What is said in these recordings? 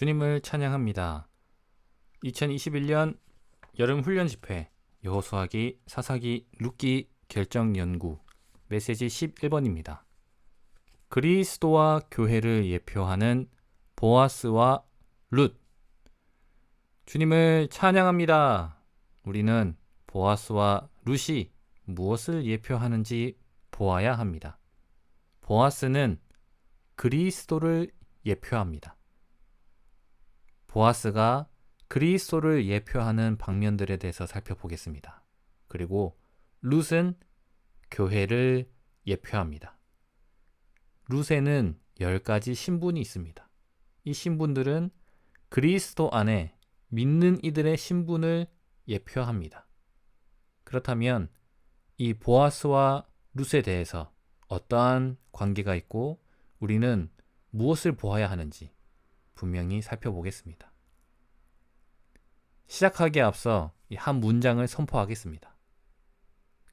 주님을 찬양합니다. 2021년 여름 훈련 집회 여호수아기, 사사기, 룻기 결정 연구 메시지 11번입니다. 그리스도와 교회를 예표하는 보아스와 룻. 주님을 찬양합니다. 우리는 보아스와 룻이 무엇을 예표하는지 보아야 합니다. 보아스는 그리스도를 예표합니다. 보아스가 그리스도를 예표하는 방면들에 대해서 살펴보겠습니다. 그리고 룻은 교회를 예표합니다. 룻에는 10가지 신분이 있습니다. 이 신분들은 그리스도 안에 믿는 이들의 신분을 예표합니다. 그렇다면 이 보아스와 룻에 대해서 어떠한 관계가 있고 우리는 무엇을 보아야 하는지 분명히 살펴보겠습니다. 시작하기에 앞서 이 한 문장을 선포하겠습니다.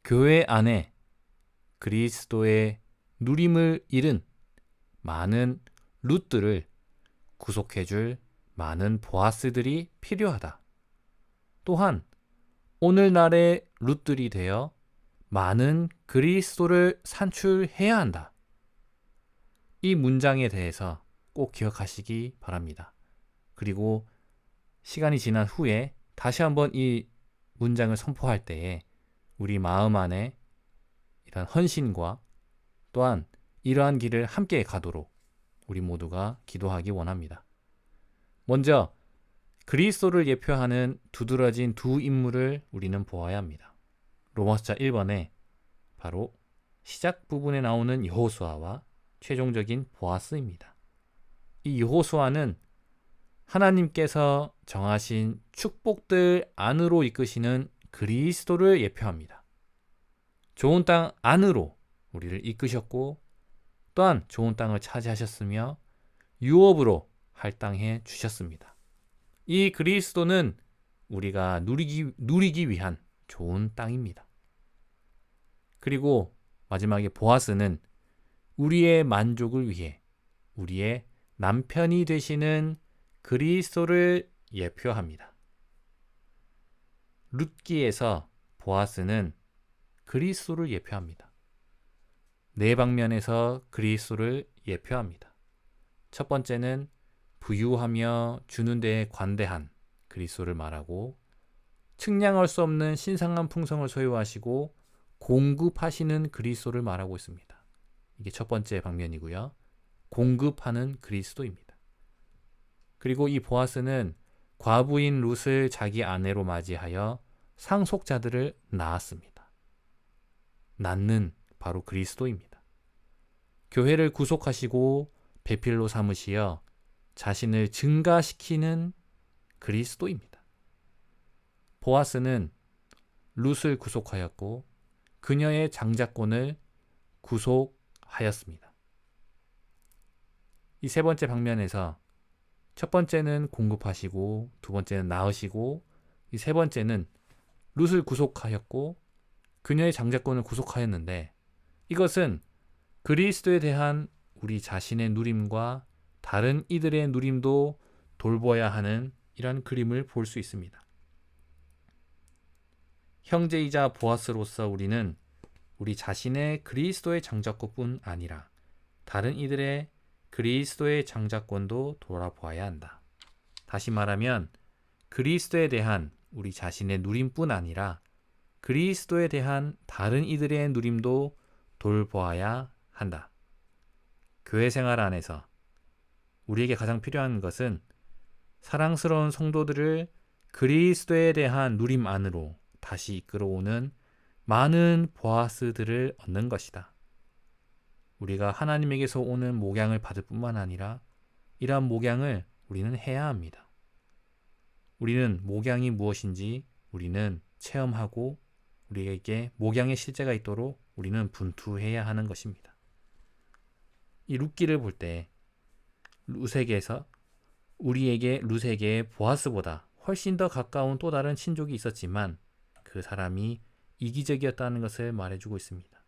교회 안에 그리스도의 누림을 잃은 많은 룻들을 구속해줄 많은 보아스들이 필요하다. 또한 오늘날의 룻들이 되어 많은 그리스도를 산출해야 한다. 이 문장에 대해서 꼭 기억하시기 바랍니다. 그리고 시간이 지난 후에 다시 한번 이 문장을 선포할 때에 우리 마음 안에 이런 헌신과 또한 이러한 길을 함께 가도록 우리 모두가 기도하기 원합니다. 먼저 그리스도를 예표하는 두드러진 두 인물을 우리는 보아야 합니다. 로마서 1번에 바로 시작 부분에 나오는 여호수아와 최종적인 보아스입니다. 이 여호수아는 하나님께서 정하신 축복들 안으로 이끄시는 그리스도를 예표합니다. 좋은 땅 안으로 우리를 이끄셨고 또한 좋은 땅을 차지하셨으며 유업으로 할당해 주셨습니다. 이 그리스도는 우리가 누리기 위한 좋은 땅입니다. 그리고 마지막에 보아스는 우리의 만족을 위해 우리의 남편이 되시는 그리스도를 예표합니다. 룻기에서 보아스는 그리스도를 예표합니다. 네 방면에서 그리스도를 예표합니다. 첫 번째는 부유하며 주는 데에 관대한 그리스도를 말하고 측량할 수 없는 신성한 풍성을 소유하시고 공급하시는 그리스도를 말하고 있습니다. 이게 첫 번째 방면이고요. 공급하는 그리스도입니다. 그리고 이 보아스는 과부인 룻을 자기 아내로 맞이하여 상속자들을 낳았습니다. 낳는 바로 그리스도입니다. 교회를 구속하시고 배필로 삼으시어 자신을 증가시키는 그리스도입니다. 보아스는 룻을 구속하였고 그녀의 장자권을 구속하였습니다. 이 세 번째 방면에서 첫 번째는 공급하시고 두 번째는 낳으시고 이 세 번째는 룻을 구속하였고 그녀의 장자권을 구속하였는데 이것은 그리스도에 대한 우리 자신의 누림과 다른 이들의 누림도 돌보아야 하는 이런 그림을 볼 수 있습니다. 형제이자 보아스로서 우리는 우리 자신의 그리스도의 장자권뿐 아니라 다른 이들의 그리스도의 장자권도 돌아보아야 한다. 다시 말하면 그리스도에 대한 우리 자신의 누림뿐 아니라 그리스도에 대한 다른 이들의 누림도 돌보아야 한다. 교회 생활 안에서 우리에게 가장 필요한 것은 사랑스러운 성도들을 그리스도에 대한 누림 안으로 다시 이끌어오는 많은 보아스들을 얻는 것이다. 우리가 하나님에게서 오는 목양을 받을 뿐만 아니라 이러한 목양을 우리는 해야 합니다. 우리는 목양이 무엇인지 우리는 체험하고 우리에게 목양의 실제가 있도록 우리는 분투해야 하는 것입니다. 이 룻기를 볼 때 룻에게 보아스보다 훨씬 더 가까운 또 다른 친족이 있었지만 그 사람이 이기적이었다는 것을 말해주고 있습니다.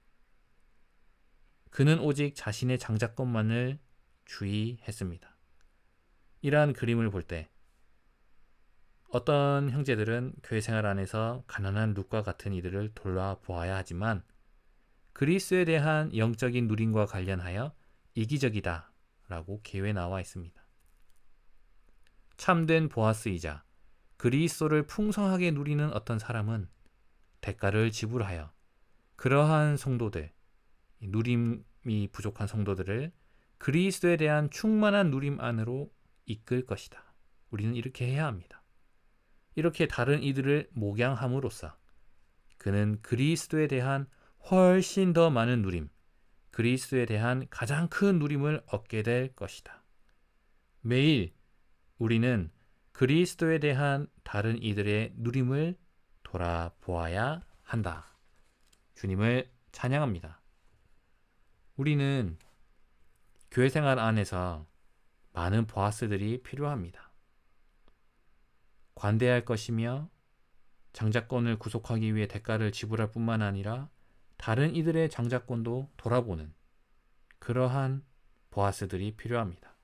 그는 오직 자신의 장자권만을 주의했습니다. 이러한 그림을 볼 때 어떤 형제들은 교회 생활 안에서 가난한 룻과 같은 이들을 돌아보아야 하지만 그리스도에 대한 영적인 누림과 관련하여 이기적이다 라고 기회에 나와 있습니다. 참된 보아스이자 그리스도를 풍성하게 누리는 어떤 사람은 대가를 지불하여 그러한 성도들, 누림이 부족한 성도들을 그리스도에 대한 충만한 누림 안으로 이끌 것이다. 우리는 이렇게 해야 합니다. 이렇게 다른 이들을 목양함으로써 그는 그리스도에 대한 훨씬 더 많은 누림, 그리스도에 대한 가장 큰 누림을 얻게 될 것이다. 매일 우리는 그리스도에 대한 다른 이들의 누림을 돌아보아야 한다. 주님을 찬양합니다. 우리는 교회 생활 안에서 많은 보아스들이 필요합니다. 관대할 것이며 장자권을 구속하기 위해 대가를 지불할 뿐만 아니라 다른 이들의 장자권도 돌아보는 그러한 보아스들이 필요합니다.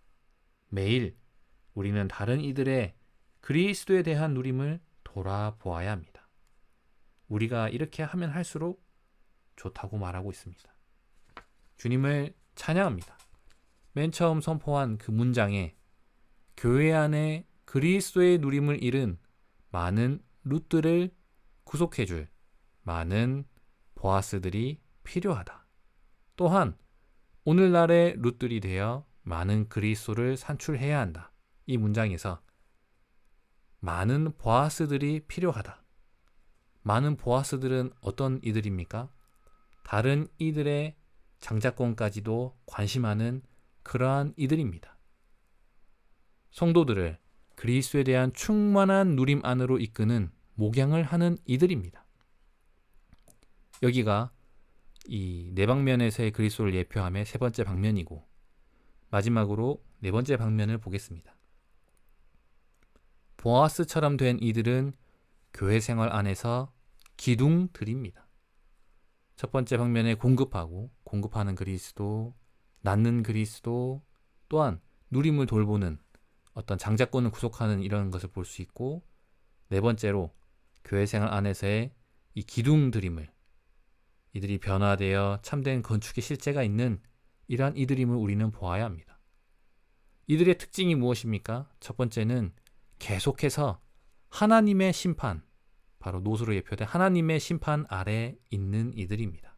매일 우리는 다른 이들의 그리스도에 대한 누림을 돌아보아야 합니다. 우리가 이렇게 하면 할수록 좋다고 말하고 있습니다. 주님을 찬양합니다. 맨 처음 선포한 그 문장에 교회 안에 그리스도의 누림을 잃은 많은 룻들을 구속해줄 많은 보아스들이 필요하다. 또한 오늘날의 룻들이 되어 많은 그리스도를 산출해야 한다. 이 문장에서 많은 보아스들이 필요하다. 많은 보아스들은 어떤 이들입니까? 다른 이들의 장자권까지도 관심하는 그러한 이들입니다. 성도들을 그리스도에 대한 충만한 누림 안으로 이끄는 목양을 하는 이들입니다. 여기가 이 네 방면에서의 그리스도를 예표함의 세 번째 방면이고 마지막으로 네 번째 방면을 보겠습니다. 보아스처럼 된 이들은 교회 생활 안에서 기둥들입니다. 첫 번째 방면에 공급하고 공급하는 그리스도, 낳는 그리스도, 또한 누림을 돌보는 어떤 장자권을 구속하는 이런 것을 볼 수 있고 네 번째로 교회 생활 안에서의 이 기둥들임을 이들이 변화되어 참된 건축의 실제가 있는 이러한 이들임을 우리는 보아야 합니다. 이들의 특징이 무엇입니까? 첫 번째는 계속해서 하나님의 심판, 바로 노수로 예표된 하나님의 심판 아래 있는 이들입니다.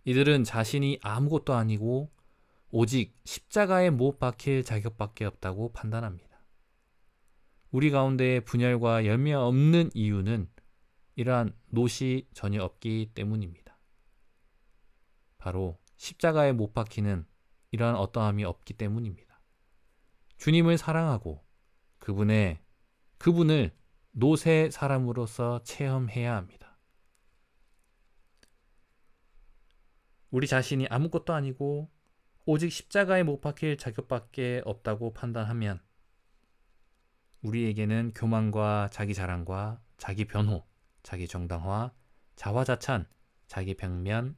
이들은 자신이 아무것도 아니고 오직 십자가에 못 박힐 자격밖에 없다고 판단합니다. 우리 가운데 분열과 열매 없는 이유는 이러한 노시 전혀 없기 때문입니다. 바로 십자가에 못 박히는 이러한 어떠함이 없기 때문입니다. 주님을 사랑하고 그분을 노새 사람으로서 체험해야 합니다. 우리 자신이 아무것도 아니고 오직 십자가에 못 박힐 자격밖에 없다고 판단하면 우리에게는 교만과 자기 자랑과 자기 변호, 자기 정당화, 자화자찬, 자기 변명,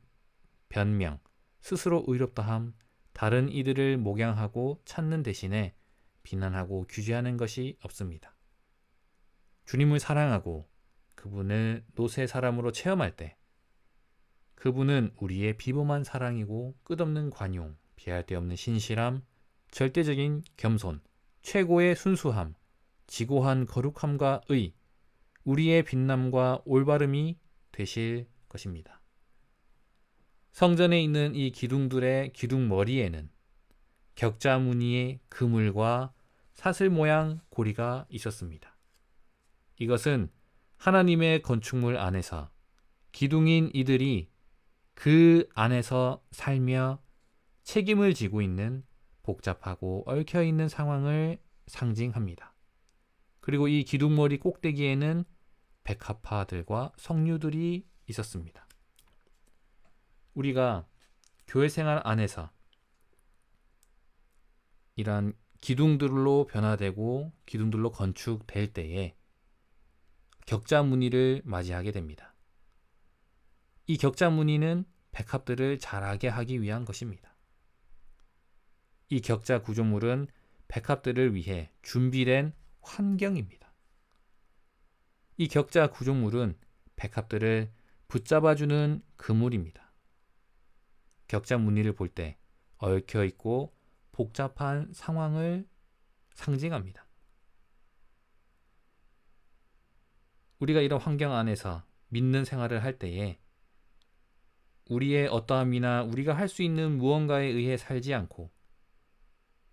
스스로 의롭다함, 다른 이들을 목양하고 찾는 대신에 비난하고 규제하는 것이 없습니다. 주님을 사랑하고 그분을 노새 사람으로 체험할 때 그분은 우리의 비범한 사랑이고 끝없는 관용, 비할 데 없는 신실함, 절대적인 겸손, 최고의 순수함, 지고한 거룩함과 의, 우리의 빛남과 올바름이 되실 것입니다. 성전에 있는 이 기둥들의 기둥머리에는 격자 무늬의 그물과 사슬 모양 고리가 있었습니다. 이것은 하나님의 건축물 안에서 기둥인 이들이 그 안에서 살며 책임을 지고 있는 복잡하고 얽혀있는 상황을 상징합니다. 그리고 이 기둥머리 꼭대기에는 백합화들과 석류들이 있었습니다. 우리가 교회 생활 안에서 이러한 기둥들로 변화되고 기둥들로 건축될 때에 격자 무늬를 맞이하게 됩니다. 이 격자 무늬는 백합들을 자라게 하기 위한 것입니다. 이 격자 구조물은 백합들을 위해 준비된 환경입니다. 이 격자 구조물은 백합들을 붙잡아주는 그물입니다. 격자 무늬를 볼 때 얽혀있고 복잡한 상황을 상징합니다. 우리가 이런 환경 안에서 믿는 생활을 할 때에 우리의 어떠함이나 우리가 할 수 있는 무언가에 의해 살지 않고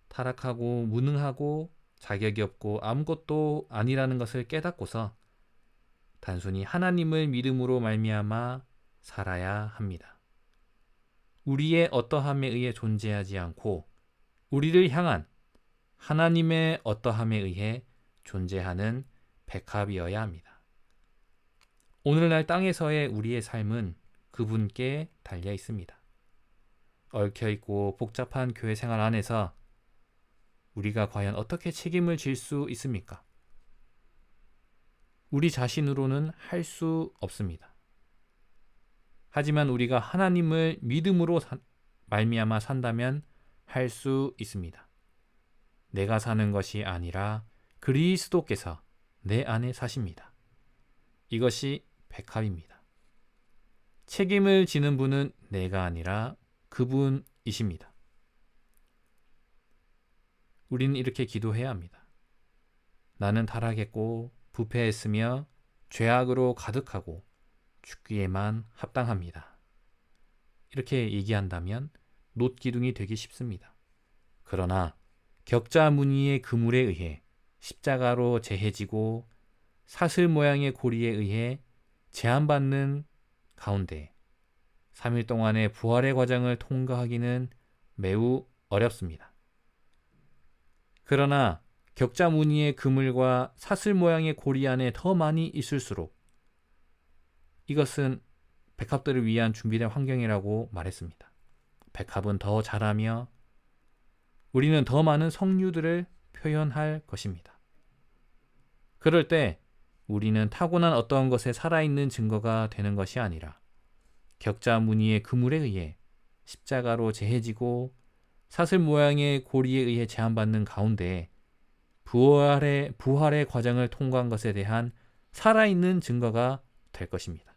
타락하고 무능하고 자격이 없고 아무것도 아니라는 것을 깨닫고서 단순히 하나님을 믿음으로 말미암아 살아야 합니다. 우리의 어떠함에 의해 존재하지 않고 우리를 향한 하나님의 어떠함에 의해 존재하는 백합이어야 합니다. 오늘날 땅에서의 우리의 삶은 그분께 달려 있습니다. 얽혀있고 복잡한 교회 생활 안에서 우리가 과연 어떻게 책임을 질 수 있습니까? 우리 자신으로는 할 수 없습니다. 하지만 우리가 하나님을 믿음으로 말미암아 산다면 할 수 있습니다. 내가 사는 것이 아니라 그리스도께서 내 안에 사십니다. 이것이 백합입니다. 책임을 지는 분은 내가 아니라 그분이십니다. 우리는 이렇게 기도해야 합니다. 나는 타락했고 부패했으며 죄악으로 가득하고 죽기에만 합당합니다. 이렇게 얘기한다면 놋기둥이 되기 쉽습니다. 그러나 격자 무늬의 그물에 의해 십자가로 재해지고 사슬 모양의 고리에 의해 제한받는 가운데 3일 동안의 부활의 과정을 통과하기는 매우 어렵습니다. 그러나 격자 무늬의 그물과 사슬 모양의 고리 안에 더 많이 있을수록 이것은 백합들을 위한 준비된 환경이라고 말했습니다. 백합은 더 자라며 우리는 더 많은 성류들을 표현할 것입니다. 그럴 때 우리는 타고난 어떠한 것에 살아있는 증거가 되는 것이 아니라 격자 무늬의 그물에 의해 십자가로 재해지고 사슬 모양의 고리에 의해 제한받는 가운데 부활의 과정을 통과한 것에 대한 살아있는 증거가 될 것입니다.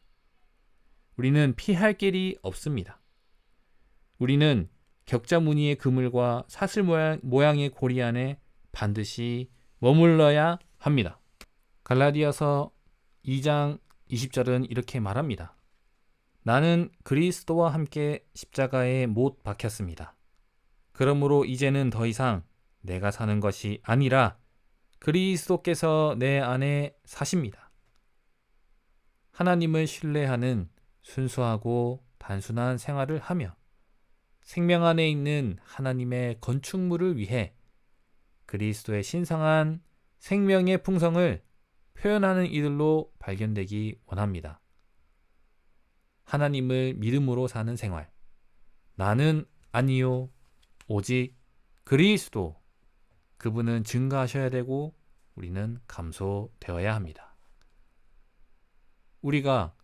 우리는 피할 길이 없습니다. 우리는 격자 무늬의 그물과 사슬 모양의 고리 안에 반드시 머물러야 합니다. 갈라디아서 2장 20절은 이렇게 말합니다. 나는 그리스도와 함께 십자가에 못 박혔습니다. 그러므로 이제는 더 이상 내가 사는 것이 아니라 그리스도께서 내 안에 사십니다. 하나님을 신뢰하는 순수하고 단순한 생활을 하며 생명 안에 있는 하나님의 건축물을 위해 그리스도의 신성한 생명의 풍성을 표현하는 이들로 발견되기 원합니다. 하나님을 믿음으로 사는 생활. 나는 아니요, 오직 그리스도. 그분은 증가하셔야 되고 우리는 감소되어야 합니다. 우리가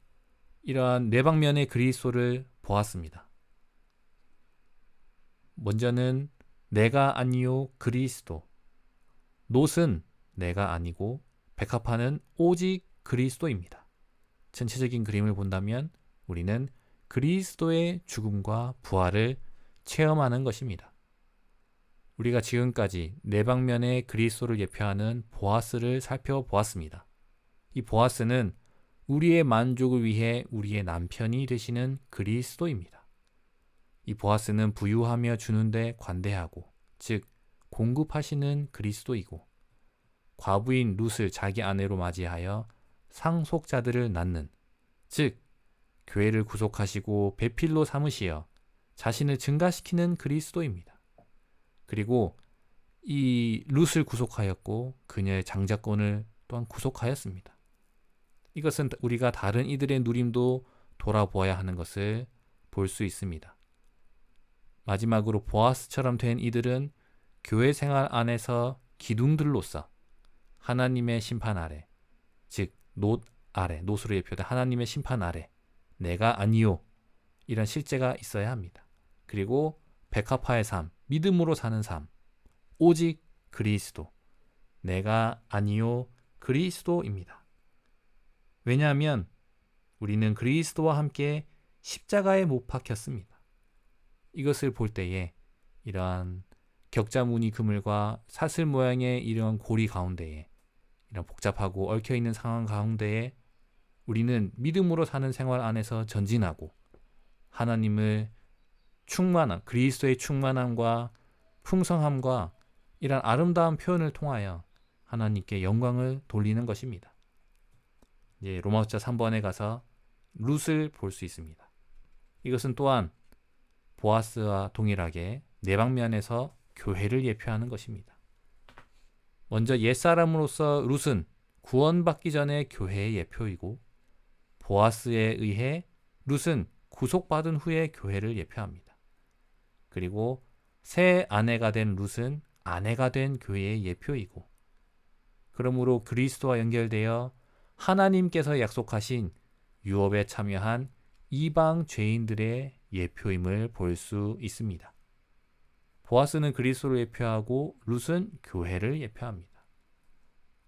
이러한 네 방면의 그리스도를 보았습니다. 먼저는 내가 아니요 그리스도. 놋은 내가 아니고 백합화는 오직 그리스도입니다. 전체적인 그림을 본다면 우리는 그리스도의 죽음과 부활을 체험하는 것입니다. 우리가 지금까지 네 방면의 그리스도를 예표하는 보아스를 살펴보았습니다. 이 보아스는 우리의 만족을 위해 우리의 남편이 되시는 그리스도입니다. 이 보아스는 부유하며 주는데 관대하고, 즉 공급하시는 그리스도이고, 과부인 룻을 자기 아내로 맞이하여 상속자들을 낳는, 즉 교회를 구속하시고 배필로 삼으시어 자신을 증가시키는 그리스도입니다. 그리고 이 룻을 구속하였고 그녀의 장자권을 또한 구속하였습니다. 이것은 우리가 다른 이들의 누림도 돌아보아야 하는 것을 볼 수 있습니다. 마지막으로 보아스처럼 된 이들은 교회 생활 안에서 기둥들로서 하나님의 심판 아래, 즉 놋 아래, 놋으로 예표된 하나님의 심판 아래 내가 아니요, 이런 실제가 있어야 합니다. 그리고 백합화의 삶, 믿음으로 사는 삶, 오직 그리스도, 내가 아니요 그리스도입니다. 왜냐하면 우리는 그리스도와 함께 십자가에 못 박혔습니다. 이것을 볼 때에 이러한 격자무늬 그물과 사슬 모양의 이러한 고리 가운데에 이런 복잡하고 얽혀있는 상황 가운데에 우리는 믿음으로 사는 생활 안에서 전진하고 하나님을 충만함, 그리스도의 충만함과 풍성함과 이런 아름다운 표현을 통하여 하나님께 영광을 돌리는 것입니다. 이제 로마서 3번에 가서 룻을 볼 수 있습니다. 이것은 또한 보아스와 동일하게 네 방면에서 교회를 예표하는 것입니다. 먼저 옛사람으로서 룻은 구원받기 전에 교회의 예표이고 보아스에 의해 룻은 구속받은 후에 교회를 예표합니다. 그리고 새 아내가 된 룻은 아내가 된 교회의 예표이고 그러므로 그리스도와 연결되어 하나님께서 약속하신 유업에 참여한 이방 죄인들의 예표임을 볼 수 있습니다. 보아스는 그리스도를 예표하고 룻은 교회를 예표합니다.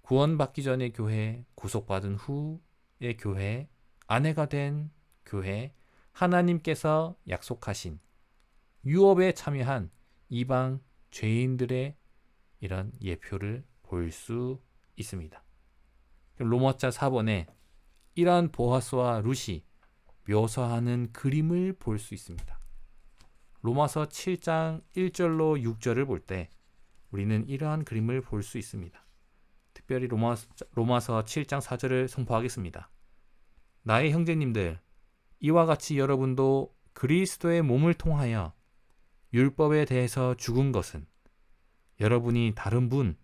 구원받기 전의 교회, 구속받은 후의 교회, 아내가 된 교회, 하나님께서 약속하신 유업에 참여한 이방 죄인들의 이런 예표를 볼 수 있습니다. 로마서 4번에 이러한 보아스와 룻이 묘사하는 그림을 볼 수 있습니다. 로마서 7장 1절로 6절을 볼 때 우리는 이러한 그림을 볼 수 있습니다. 특별히 로마서 7장 4절을 선포하겠습니다. 나의 형제님들, 이와 같이 여러분도 그리스도의 몸을 통하여 율법에 대해서 죽은 것은 여러분이 다른 분,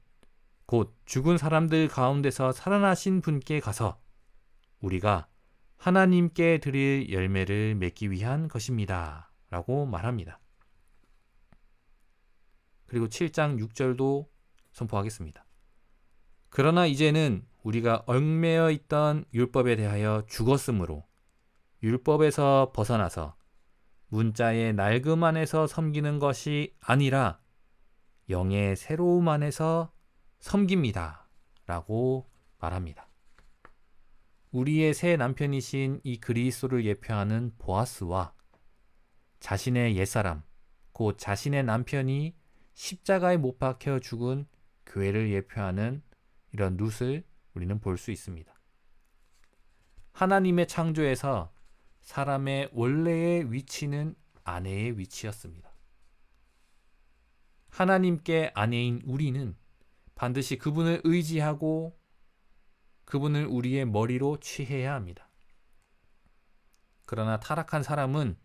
곧 죽은 사람들 가운데서 살아나신 분께 가서 우리가 하나님께 드릴 열매를 맺기 위한 것입니다. 라고 말합니다. 그리고 7장 6절도 선포하겠습니다. 그러나 이제는 우리가 얽매여 있던 율법에 대하여 죽었으므로 율법에서 벗어나서 문자의 낡음 안에서 섬기는 것이 아니라 영의 새로움 안에서 섬깁니다. 라고 말합니다. 우리의 새 남편이신 이 그리스도를 예표하는 보아스와 자신의 옛사람, 곧 자신의 남편이 십자가에 못 박혀 죽은 교회를 예표하는 이런 룻을 우리는 볼 수 있습니다. 하나님의 창조에서 사람의 원래의 위치는 아내의 위치였습니다. 하나님께 아내인 우리는 반드시 그분을 의지하고 그분을 우리의 머리로 취해야 합니다. 그러나 타락한 사람은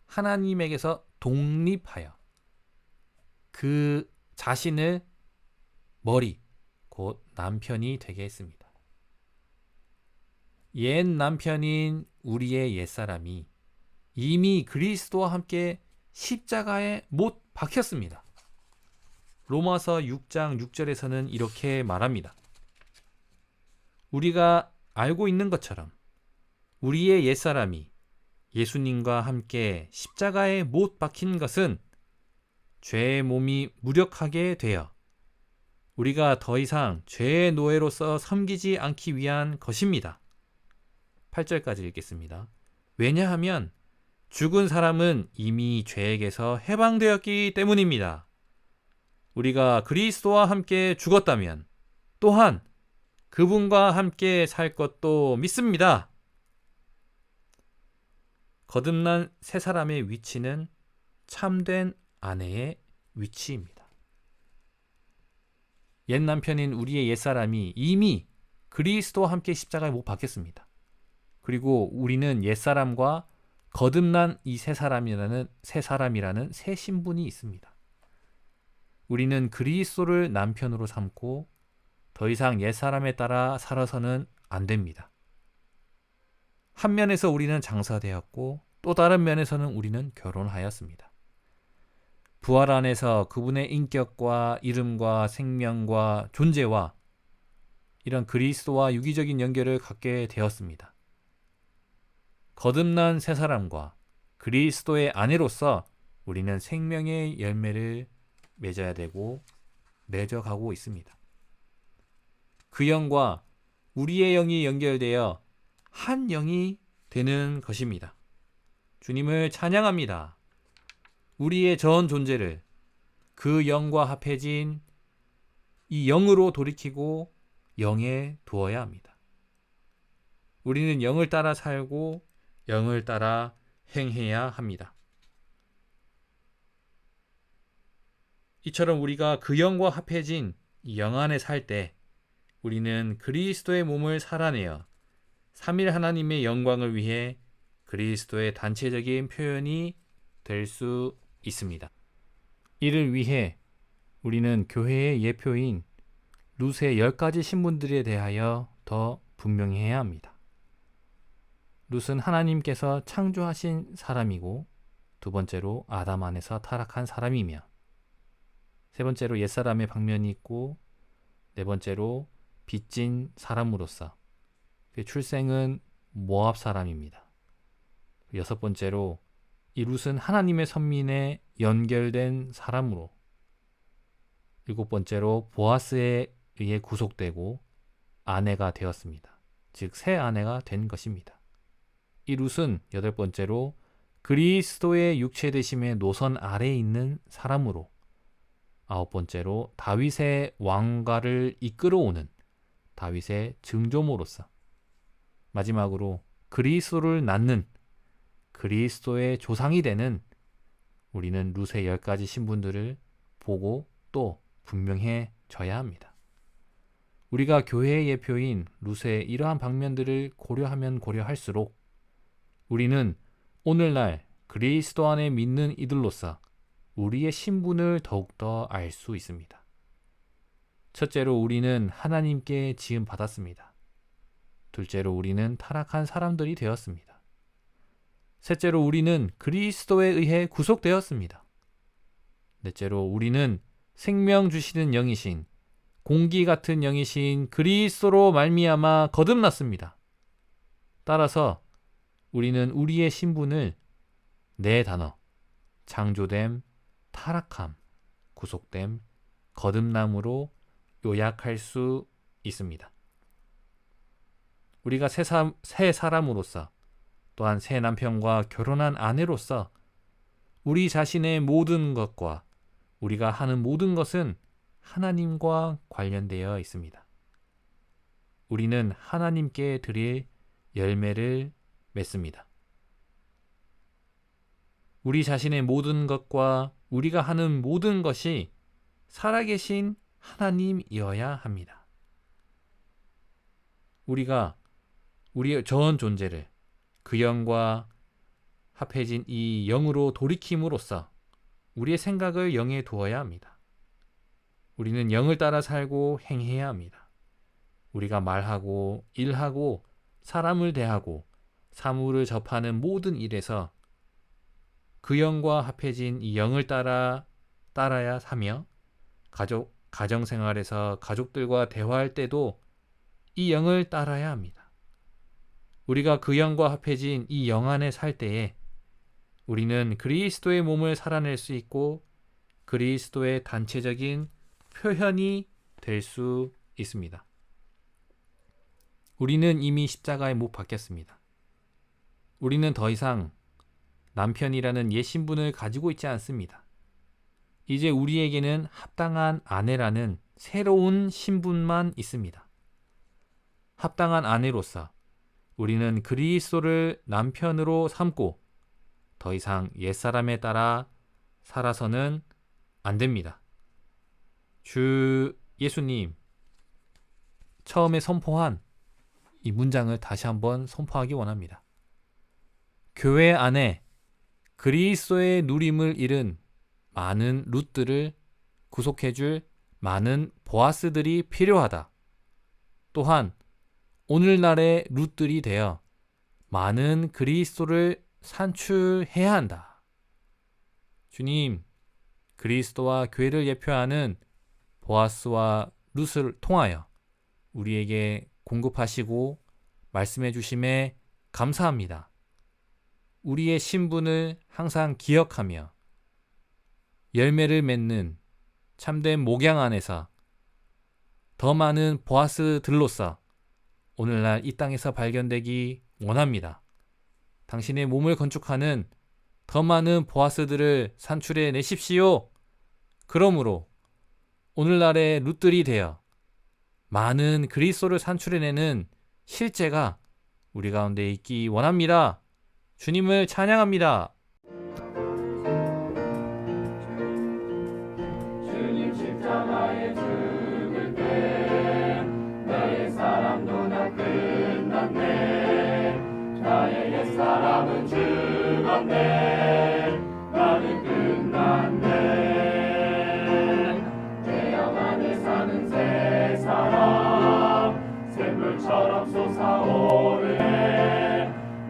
하나님에게서 독립하여 그 자신을 머리, 곧 남편이 되게 했습니다. 옛 남편인 우리의 옛사람이 이미 그리스도와 함께 십자가에 못 박혔습니다. 로마서 6장 6절에서는 이렇게 말합니다. 우리가 알고 있는 것처럼 우리의 옛사람이 예수님과 함께 십자가에 못 박힌 것은 죄의 몸이 무력하게 되어 우리가 더 이상 죄의 노예로서 섬기지 않기 위한 것입니다. 8절까지 읽겠습니다. 왜냐하면 죽은 사람은 이미 죄에게서 해방되었기 때문입니다. 우리가 그리스도와 함께 죽었다면 또한 그분과 함께 살 것도 믿습니다. 거듭난 새 사람의 위치는 참된 아내의 위치입니다. 옛 남편인 우리의 옛사람이 이미 그리스도와 함께 십자가에 못 박혔습니다. 그리고 우리는 옛사람과 거듭난 이 새 사람이라는 새 신분이 있습니다. 우리는 그리스도를 남편으로 삼고 더 이상 옛사람에 따라 살아서는 안 됩니다. 한 면에서 우리는 장사되었고 또 다른 면에서는 우리는 결혼하였습니다. 부활 안에서 그분의 인격과 이름과 생명과 존재와 이런 그리스도와 유기적인 연결을 갖게 되었습니다. 거듭난 새 사람과 그리스도의 아내로서 우리는 생명의 열매를 맺어야 되고 맺어가고 있습니다. 그 영과 우리의 영이 연결되어 한 영이 되는 것입니다. 주님을 찬양합니다. 우리의 전 존재를 그 영과 합해진 이 영으로 돌이키고 영에 두어야 합니다. 우리는 영을 따라 살고 영을 따라 행해야 합니다. 이처럼 우리가 그 영과 합해진 이 영 안에 살 때 우리는 그리스도의 몸을 살아내어 삼일 하나님의 영광을 위해 그리스도의 단체적인 표현이 될 수 있습니다. 이를 위해 우리는 교회의 예표인 룻의 10가지 신분들에 대하여 더 분명히 해야 합니다. 룻은 하나님께서 창조하신 사람이고, 두 번째로 아담 안에서 타락한 사람이며, 세 번째로 옛사람의 방면이 있고, 네 번째로 빚진 사람으로서 그의 출생은 모압 사람입니다. 여섯 번째로 이 룻은 하나님의 선민에 연결된 사람으로, 일곱 번째로 보아스에 의해 구속되고 아내가 되었습니다. 즉 새 아내가 된 것입니다. 이 룻은 여덟 번째로 그리스도의 육체 되심의 노선 아래에 있는 사람으로, 아홉 번째로 다윗의 왕가를 이끌어오는 다윗의 증조모로서, 마지막으로 그리스도를 낳는 그리스도의 조상이 되는 우리는 룻의 10가지 신분들을 보고 또 분명해져야 합니다. 우리가 교회의 예표인 룻의 이러한 방면들을 고려하면 고려할수록 우리는 오늘날 그리스도 안에 믿는 이들로서 우리의 신분을 더욱더 알 수 있습니다. 첫째로 우리는 하나님께 지음 받았습니다. 둘째로 우리는 타락한 사람들이 되었습니다. 셋째로 우리는 그리스도에 의해 구속되었습니다. 넷째로 우리는 생명 주시는 영이신, 공기 같은 영이신 그리스도로 말미암아 거듭났습니다. 따라서 우리는 우리의 신분을 네 단어, 창조됨, 타락함, 구속됨, 거듭남으로 요약할 수 있습니다. 우리가 새 사람으로서, 또한 새 남편과 결혼한 아내로서 우리 자신의 모든 것과 우리가 하는 모든 것은 하나님과 관련되어 있습니다. 우리는 하나님께 드릴 열매를 맺습니다. 우리 자신의 모든 것과 우리가 하는 모든 것이 살아계신 하나님이어야 합니다. 우리가 우리의 전 존재를 그 영과 합해진 이 영으로 돌이킴으로써 우리의 생각을 영에 두어야 합니다. 우리는 영을 따라 살고 행해야 합니다. 우리가 말하고 일하고 사람을 대하고 사물을 접하는 모든 일에서 그 영과 합해진 이 영을 따라야 하며, 가정생활에서 가족들과 대화할 때도 이 영을 따라야 합니다. 우리가 그 영과 합해진 이 영 안에 살 때에 우리는 그리스도의 몸을 살아낼 수 있고 그리스도의 단체적인 표현이 될 수 있습니다. 우리는 이미 십자가에 못 박혔습니다. 우리는 더 이상 남편이라는 옛 신분을 가지고 있지 않습니다. 이제 우리에게는 합당한 아내라는 새로운 신분만 있습니다. 합당한 아내로서 우리는 그리스도를 남편으로 삼고 더 이상 옛사람에 따라 살아서는 안 됩니다. 주 예수님 처음에 선포한 이 문장을 다시 한번 선포하기 원합니다. 교회 안에 그리스도의 누림을 잃은 많은 룻들을 구속해줄 많은 보아스들이 필요하다. 또한 오늘날의 룻들이 되어 많은 그리스도를 산출해야 한다. 주님, 그리스도와 교회를 예표하는 보아스와 룻을 통하여 우리에게 공급하시고 말씀해 주심에 감사합니다. 우리의 신분을 항상 기억하며 열매를 맺는 참된 목양 안에서 더 많은 보아스들로서 오늘날 이 땅에서 발견되기 원합니다. 당신의 몸을 건축하는 더 많은 보아스들을 산출해 내십시오. 그러므로 오늘날의 룻들이 되어 많은 그리스도를 산출해내는 실제가 우리 가운데 있기 원합니다. 주님을 찬양합니다. 주님 십자가에 죽을 때 나의 사람도 다 끝났네. 나의 옛사람은 죽었네. 나는 끝났네. 내 영 안에 사는 새 사람 샘물처럼 솟아오르네.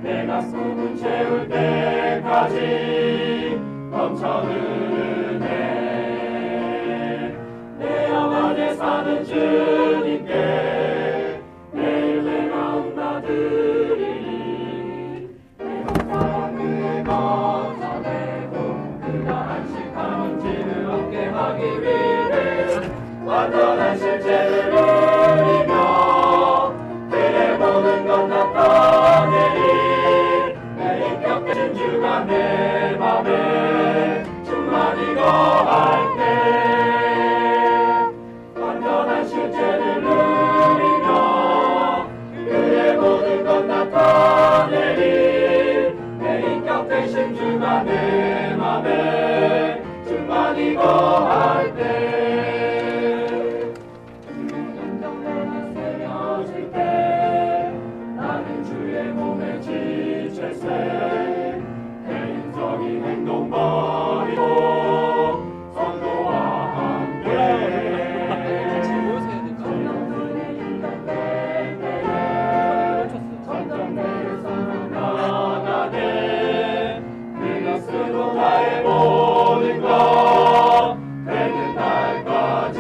내가 숨을 채울 때까지 넘쳐흐르네. 내 영 안에 사는 주님께 매일 내가 응답드리니. 내 사랑 그의 것 전해도 그가 안식하는 진을 얻게 하기 위해 완전한 실제를 누리며 그의 모든 것 나타내리. 내 인격 대신 주가 내 맘에 충만히 거할 때 완전한 실제를 누리며 그의 모든 것 나타내리. 내 인격 대신 주가 내 맘에 충만히 거할 때 인정 내가 새겨질 때 나는 주의 몸에 지칠세. 내 인성이 행동 버리고 선도와 함께 전령들이 인간 때에 점점 내를 살아나가네. 그리스도 나의 모든 것 되는 날까지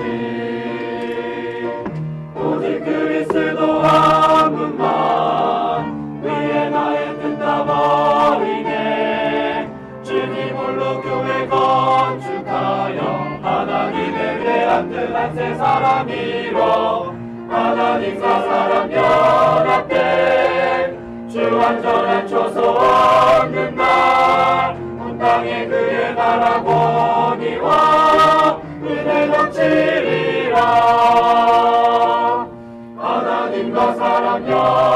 오직 그리스도 한 분만 위에 나의 뜻 다 버리네. 주님 홀로 교회 건축하여 하나님의 위대한 뜻 한 세 사람 이뤄 하나님과 사람 연합돼 주 완전한 초소 얻는 날 온 땅에 그의 나라 권위와 은혜 넘치리라. 하나님과 사람 연합돼